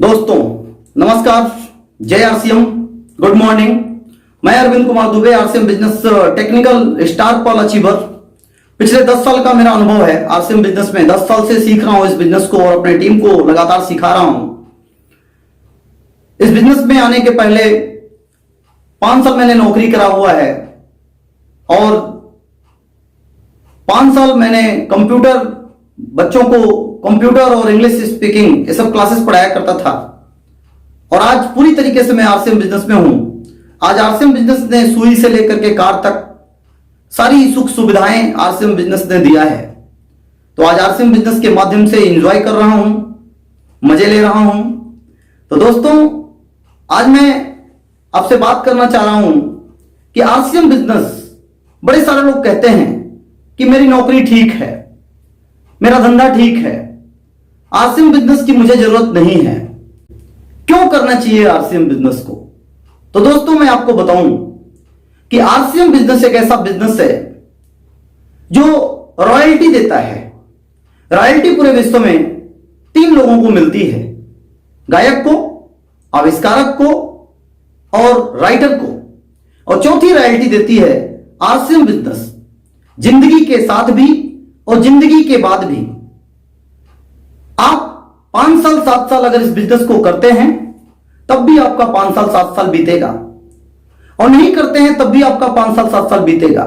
दोस्तों नमस्कार, जय आरसीएम, गुड मॉर्निंग। मैं Arvind Kumar Dubey, RCM business technical star pearl achiever. पिछले 10 साल का मेरा अनुभव है आरसीएम बिजनेस में। 10 साल से सीख रहा हूं इस बिजनेस को और अपने टीम को लगातार सिखा रहा हूं। इस बिजनेस में आने के पहले 5 साल मैंने नौकरी करा हुआ है और 5 साल मैंने बच्चों को कंप्यूटर और इंग्लिश स्पीकिंग ये सब क्लासेस पढ़ाया करता था। और आज पूरी तरीके से मैं आरसीएम बिजनेस में हूं। आज आरसीएम बिजनेस ने सुई से लेकर के कार तक सारी सुख सुविधाएं आरसीएम बिजनेस ने दिया है। तो आज आरसीएम बिजनेस के माध्यम से एंजॉय कर रहा हूं, मजे ले रहा हूं। तो दोस्तों आज मैं आपसे बात करना चाह रहा हूं कि आरसीएम बिजनेस, बड़े सारे लोग कहते हैं कि मेरी नौकरी ठीक है, मेरा धंधा ठीक है, आरसीएम बिजनेस की मुझे जरूरत नहीं है, क्यों करना चाहिए आरसीएम बिजनेस को। तो दोस्तों मैं आपको बताऊं कि आरसीएम बिजनेस एक ऐसा बिजनेस है जो रॉयल्टी देता है। रॉयल्टी पूरे विश्व में 3 लोगों को मिलती है, गायक को, आविष्कारक को और राइटर को। और चौथी रॉयल्टी देती है आरसीएम बिजनेस, जिंदगी के साथ भी और जिंदगी के बाद भी। आप 5 साल 7 साल अगर इस बिजनेस को करते हैं तब भी आपका 5 साल 7 साल बीतेगा, और नहीं करते हैं तब भी आपका 5 साल 7 साल बीतेगा।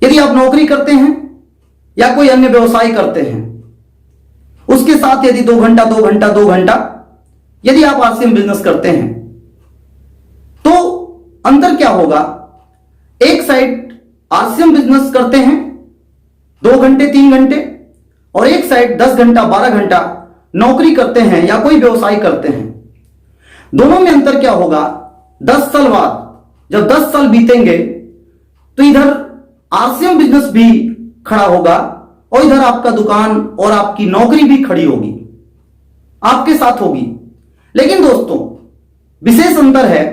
यदि आप नौकरी करते हैं या कोई अन्य व्यवसाय करते हैं, उसके साथ यदि 2 घंटा यदि आप आरसीएम बिजनेस करते हैं तो अंतर क्या होगा। एक साइड आरसीएम बिजनेस करते हैं 2 घंटे 3 घंटे, और एक साइड 10 घंटा 12 घंटा नौकरी करते हैं या कोई व्यवसाय करते हैं। दोनों में अंतर क्या होगा। 10 साल बाद जब 10 साल बीतेंगे तो इधर आरसीएम बिजनेस भी खड़ा होगा और इधर आपका दुकान और आपकी नौकरी भी खड़ी होगी, आपके साथ होगी। लेकिन दोस्तों विशेष अंतर है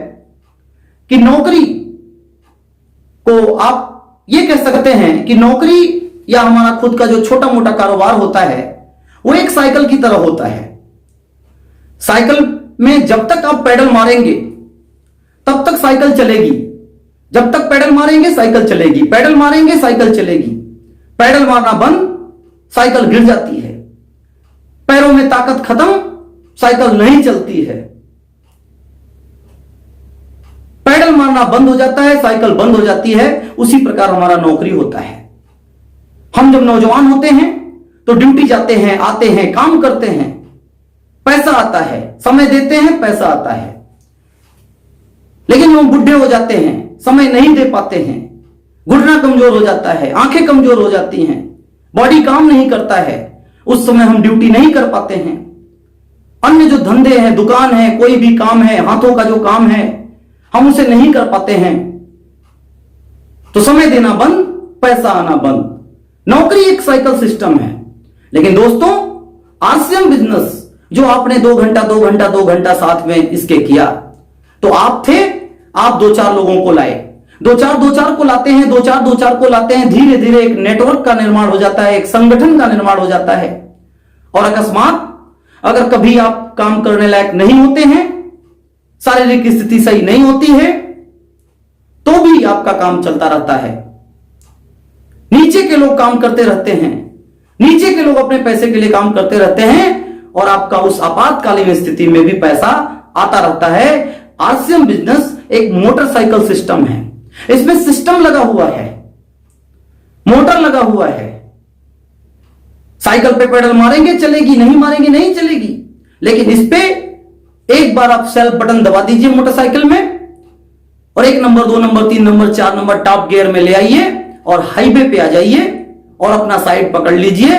कि नौकरी को आप ये कह सकते हैं कि नौकरी या हमारा खुद का जो छोटा मोटा कारोबार होता है वो एक साइकिल की तरह होता है। साइकिल में जब तक आप पैडल मारेंगे तब तक साइकिल चलेगी, जब तक पैडल मारेंगे साइकिल चलेगी, पैडल मारेंगे साइकिल चलेगी। पैडल मारना बंद, साइकिल गिर जाती है। पैरों में ताकत खत्म, साइकिल नहीं चलती है। पैडल मारना बंद हो जाता है, साइकिल बंद हो जाती है। उसी प्रकार हमारा नौकरी होता है। हम जब नौजवान होते हैं तो ड्यूटी जाते हैं, आते हैं, काम करते हैं, पैसा आता है, समय देते हैं, पैसा आता है। लेकिन हम बुढ़े हो जाते हैं, समय नहीं दे पाते हैं, घुटना कमजोर हो जाता है, आंखें कमजोर हो जाती हैं, बॉडी काम नहीं करता है। उस समय हम ड्यूटी नहीं कर पाते हैं। अन्य जो धंधे हैं, दुकान है, कोई भी काम है, हाथों का जो काम है, हम उसे नहीं कर पाते हैं। तो समय देना बंद, पैसा आना बंद। नौकरी एक साइकिल सिस्टम है। लेकिन दोस्तों आरसीएम बिजनेस जो आपने 2 घंटा साथ में इसके किया, तो आप थे, आप 2-4 लोगों को लाए, 2-4 को लाते हैं, 2-4 को लाते हैं। धीरे धीरे एक नेटवर्क का निर्माण हो जाता है, एक संगठन का निर्माण हो जाता है। और अकस्मात अगर कभी आप काम करने लायक नहीं होते हैं, शारीरिक स्थिति सही नहीं होती है, तो भी आपका काम चलता रहता है। नीचे के लोग काम करते रहते हैं, नीचे के लोग अपने पैसे के लिए काम करते रहते हैं, और आपका उस आपातकालीन स्थिति में भी पैसा आता रहता है। आरसीएम बिजनेस एक मोटरसाइकिल सिस्टम है। इसमें सिस्टम लगा हुआ है, मोटर लगा हुआ है। साइकिल पे पैडल मारेंगे चलेगी, नहीं मारेंगे नहीं चलेगी। लेकिन इस पे एक बार आप सेल्फ बटन दबा दीजिए मोटरसाइकिल में, और 1 number 2 number 3 number 4 number top gear में ले आइए और हाईवे पे आ जाइए और अपना साइड पकड़ लीजिए।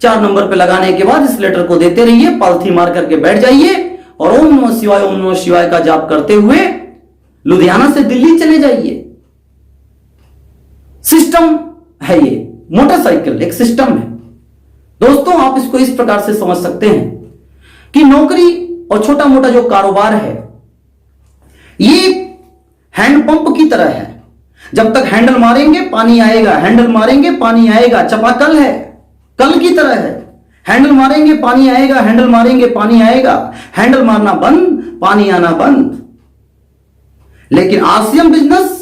4 नंबर पे लगाने के बाद इस लेटर को देते रहिए, पालथी मार करके बैठ जाइए और ओम नमः शिवाय का जाप करते हुए लुधियाना से दिल्ली चले जाइए। सिस्टम है ये, मोटरसाइकिल एक सिस्टम है। दोस्तों आप इसको इस प्रकार से समझ सकते हैं कि नौकरी और छोटा मोटा जो कारोबार है ये हैंडपंप की तरह है। जब तक हैंडल मारेंगे पानी आएगा, हैंडल मारेंगे पानी आएगा। चापाकल है, कल की तरह है। हैंडल मारेंगे पानी आएगा, हैंडल मारेंगे पानी आएगा, हैंडल मारना बंद, पानी आना बंद। लेकिन आरसीएम बिजनेस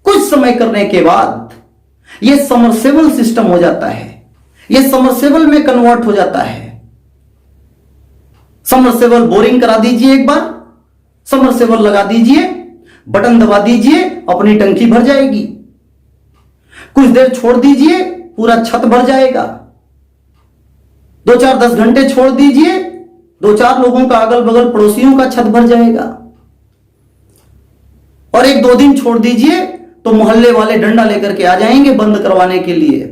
कुछ समय करने के बाद यह समरसेबल सिस्टम हो जाता है, यह समरसेबल में कन्वर्ट हो जाता है। समरसेबल बोरिंग करा दीजिए, एक बार समरसेबल लगा दीजिए, बटन दबा दीजिए, अपनी टंकी भर जाएगी। कुछ देर छोड़ दीजिए, पूरा छत भर जाएगा। 2-4-10 घंटे छोड़ दीजिए, 2-4 लोगों का, अगल बगल पड़ोसियों का छत भर जाएगा। और 1-2 दिन छोड़ दीजिए तो मोहल्ले वाले डंडा लेकर के आ जाएंगे बंद करवाने के लिए।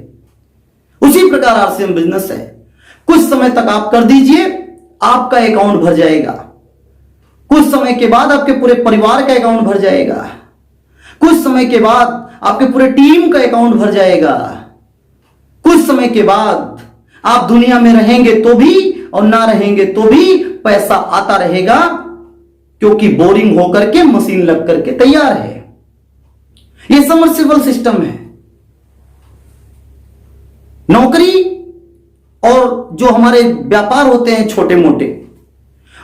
उसी प्रकार आरसीएम बिजनेस है। कुछ समय तक आप कर दीजिए, आपका अकाउंट भर जाएगा। कुछ समय के बाद आपके पूरे परिवार का अकाउंट भर जाएगा। कुछ समय के बाद आपके पूरे टीम का अकाउंट भर जाएगा। कुछ समय के बाद आप दुनिया में रहेंगे तो भी और ना रहेंगे तो भी पैसा आता रहेगा, क्योंकि बोरिंग होकर के मशीन लग करके तैयार है। यह समरसेबल सिस्टम है। नौकरी और जो हमारे व्यापार होते हैं छोटे मोटे,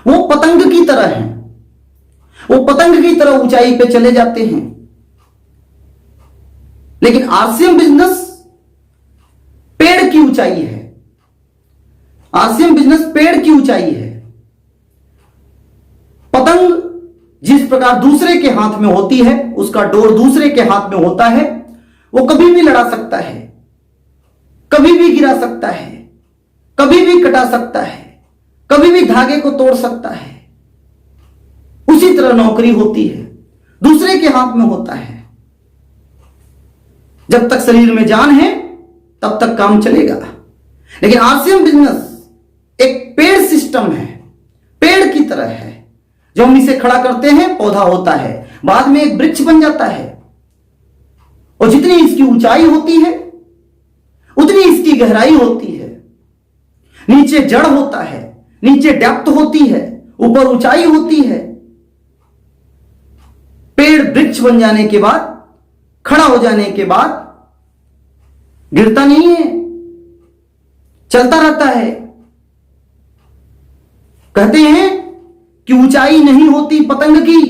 वो पतंग की तरह हैं। वो पतंग की तरह ऊंचाई पे चले जाते हैं। लेकिन आरसीएम बिजनेस पेड़ की ऊंचाई है। आरसीएम बिजनेस पेड़ की ऊंचाई है। पतंग जिस प्रकार दूसरे के हाथ में होती है, उसका डोर दूसरे के हाथ में होता है, वो कभी भी लड़ा सकता है, कभी भी गिरा सकता है, कभी भी कटा सकता है, कभी भी धागे को तोड़ सकता है। उसी तरह नौकरी होती है, दूसरे के हाथ में होता है। जब तक शरीर में जान है तब तक काम चलेगा। लेकिन आरसीएम बिजनेस एक पेड़ सिस्टम है, पेड़ की तरह है। जो हम इसे खड़ा करते हैं, पौधा होता है, बाद में एक वृक्ष बन जाता है। और जितनी इसकी ऊंचाई होती है उतनी इसकी गहराई होती है। नीचे जड़ होता है, नीचे डेप्थ होती है, ऊपर ऊंचाई होती है। पेड़ वृक्ष बन जाने के बाद, खड़ा हो जाने के बाद गिरता नहीं है, चलता रहता है। कहते हैं कि ऊंचाई नहीं होती पतंग की,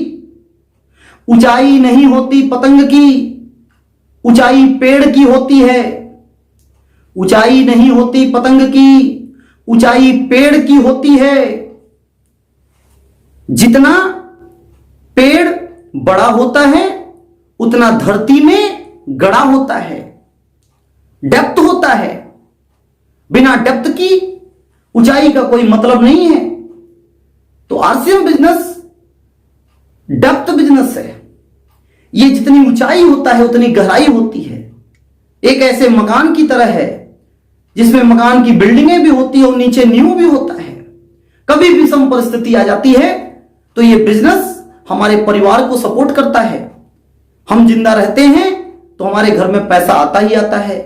ऊंचाई नहीं होती पतंग की, ऊंचाई पेड़ की होती है। ऊंचाई नहीं होती पतंग की, ऊंचाई पेड़ की होती है। जितना पेड़ बड़ा होता है उतना धरती में गड़ा होता है, डेप्थ होता है। बिना डेप्थ की ऊंचाई का कोई मतलब नहीं है। तो आरसीएम बिजनेस डेप्थ बिजनेस है। ये जितनी ऊंचाई होता है उतनी गहराई होती है। एक ऐसे मकान की तरह है जिसमें मकान की बिल्डिंगें भी होती है और नीचे नींव भी होता है। कभी भी विषम परिस्थिति आ जाती है तो ये बिजनेस हमारे परिवार को सपोर्ट करता है। हम जिंदा रहते हैं तो हमारे घर में पैसा आता ही आता है।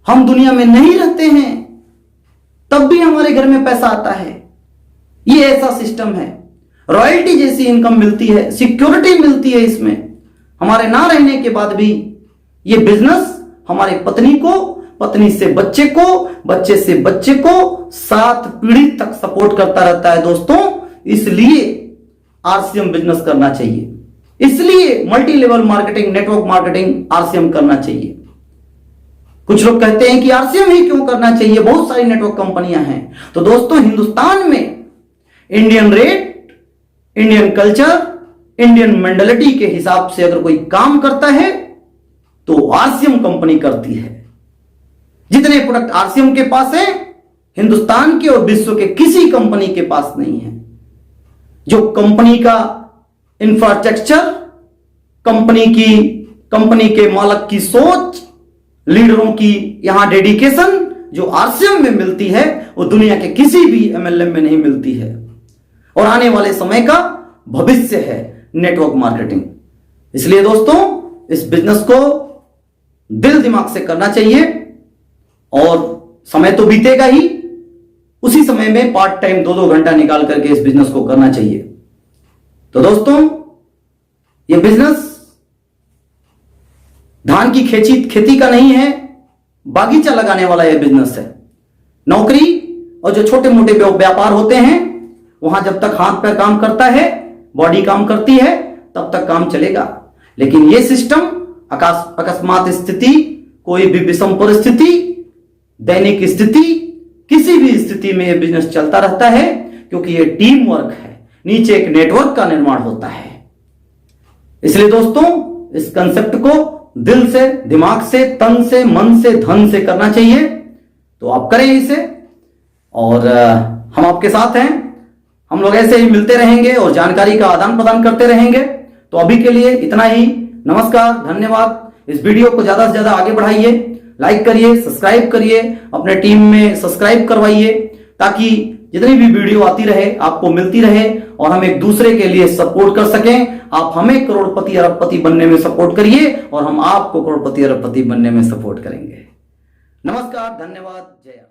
हम दुनिया में नहीं रहते हैं तब भी हमारे घर में पैसा आता है। ये ऐसा सिस्टम है। रॉयल्टी जैसी इनकम मिलती है, सिक्योरिटी मिलती है इसमें। हमारे ना रहने के बाद भी ये बिजनेस हमारे पत्नी को, पत्नी से बच्चे को, बच्चे से बच्चे को 7 पीढ़ी तक सपोर्ट करता रहता है दोस्तों। इसलिए आरसीएम बिजनेस करना चाहिए, इसलिए multi level marketing, network marketing RCM करना चाहिए। कुछ लोग कहते हैं कि आरसीएम ही क्यों करना चाहिए, बहुत सारी नेटवर्क कंपनियां हैं। तो दोस्तों, हिंदुस्तान में Indian rate, Indian culture, Indian mentality के हिसाब से अगर कोई काम करता है तो आरसीएम कंपनी करती है। जितने प्रोडक्ट आरसीएम के पास है, हिंदुस्तान के और विश्व के किसी कंपनी के पास नहीं है। जो कंपनी का इंफ्रास्ट्रक्चर, कंपनी के मालिक की सोच, लीडरों की यहां डेडिकेशन जो आरसीएम में मिलती है वो दुनिया के किसी भी एमएलएम में नहीं मिलती है। और आने वाले समय का भविष्य है नेटवर्क मार्केटिंग। इसलिए दोस्तों, इस बिजनेस को दिल दिमाग से करना चाहिए। और समय तो बीतेगा ही, उसी समय में पार्ट टाइम 2-2 घंटा निकाल करके इस बिजनेस को करना चाहिए। तो दोस्तों, यह बिजनेस धान की खेती का नहीं है, बागीचा लगाने वाला यह बिजनेस है। नौकरी और जो छोटे मोटे व्यापार होते हैं वहां जब तक हाथ पैर काम करता है, बॉडी काम करती है, तब तक काम चलेगा। लेकिन ये सिस्टम अकस्मात स्थिति, कोई भी विषम परिस्थिति, दैनिक स्थिति, किसी भी स्थिति में ये बिजनेस चलता रहता है, क्योंकि ये टीम वर्क है, नीचे एक नेटवर्क का निर्माण होता है। इसलिए दोस्तों इस कंसेप्ट को दिल से, दिमाग से, तन से, मन से, धन से करना चाहिए। तो आप करें इसे और हम आपके साथ हैं। हम लोग ऐसे ही मिलते रहेंगे और जानकारी का आदान प्रदान करते रहेंगे। तो अभी के लिए इतना ही। नमस्कार, धन्यवाद। इस वीडियो को ज्यादा से ज्यादा आगे बढ़ाइए, लाइक करिए, सब्सक्राइब करिए, अपने टीम में सब्सक्राइब करवाइए, ताकि जितनी भी वीडियो आती रहे आपको मिलती रहे और हम एक दूसरे के लिए सपोर्ट कर सकें। आप हमें करोड़पति अरबपति बनने में सपोर्ट करिए और हम आपको करोड़पति अरबपति बनने में सपोर्ट करेंगे। नमस्कार, धन्यवाद, जय।